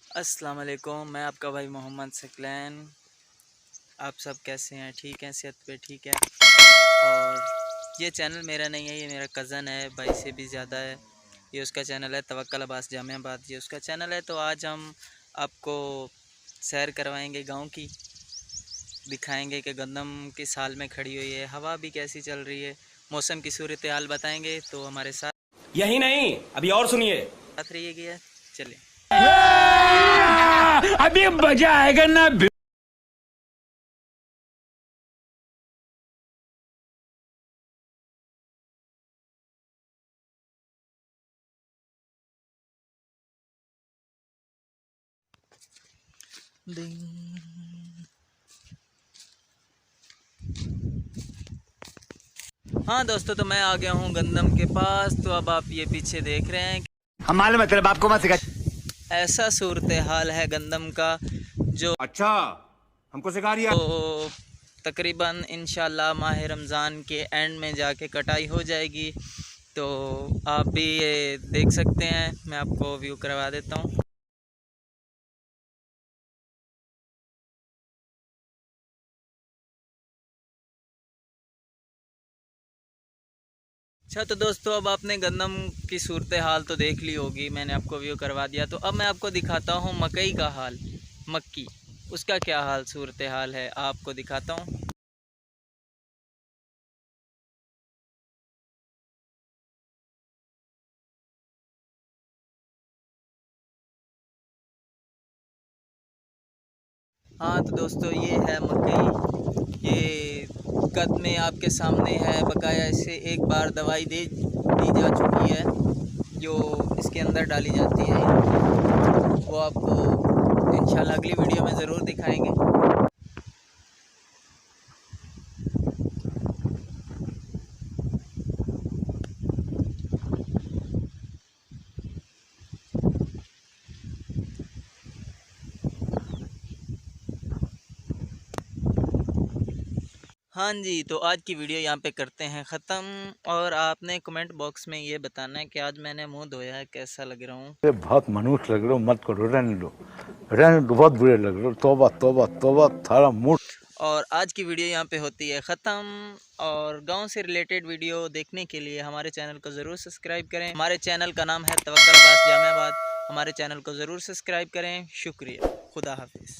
अस्सलाम वालेकुम, मैं आपका भाई मोहम्मद सकलैन। आप सब कैसे हैं? ठीक हैं? सेहत पे ठीक है? और ये चैनल मेरा नहीं है, ये मेरा कज़न है, भाई से भी ज़्यादा है। ये उसका चैनल है तवक्कल अब्बास जामियाबाद, ये उसका चैनल है। तो आज हम आपको सैर करवाएंगे गांव की, दिखाएंगे कि गंदम किस हाल में खड़ी हुई है, हवा भी कैसी चल रही है, मौसम की सूरत हाल बताएंगे। तो हमारे साथ यही नहीं, अभी और सुनिए। रहिएगा। चलिए। अभी मजा आएगा ना। हाँ दोस्तों, तो मैं आ गया हूँ गंदम के पास। तो अब आप ये पीछे देख रहे हैं, हमारे मतलब आपको मत सिखा। ऐसा सूरत हाल है गंदम का जो अच्छा, हमको सिखा रही है। तकरीबन इंशाल्लाह माह रमज़ान के एंड में जाके कटाई हो जाएगी। तो आप भी ये देख सकते हैं, मैं आपको व्यू करवा देता हूँ। अच्छा, तो दोस्तों अब आपने गंदम की सूरत हाल तो देख ली होगी, मैंने आपको व्यू करवा दिया। तो अब मैं आपको दिखाता हूँ मकई का हाल, मक्की, उसका क्या हाल सूरत हाल है आपको दिखाता हूँ। हाँ तो दोस्तों, ये है मकई, ये कद में आपके सामने है। बकाया इसे एक बार दवाई दी जा चुकी है, जो इसके अंदर डाली जाती है, वो आपको इंशाल्लाह अगली वीडियो में ज़रूर दिखाएंगे। हाँ जी, तो आज की वीडियो यहाँ पे करते हैं ख़त्म। और आपने कमेंट बॉक्स में ये बताना है कि आज मैंने मुंह धोया है, कैसा लग रहा हूँ। बहुत मनुष्य लग रहे हो, मत करो, रहने दो, बहुत बुरे लग रहे हो। तौबा तौबा तौबा, थारा मूड। और आज की वीडियो यहाँ पे होती है ख़त्म। और गांव से रिलेटेड वीडियो देखने के लिए हमारे चैनल को ज़रूर सब्सक्राइब करें। हमारे चैनल का नाम है तवक्कल अब्बास जामियाबाद। हमारे चैनल को ज़रूर सब्सक्राइब करें। शुक्रिया। खुदा हाफिज़।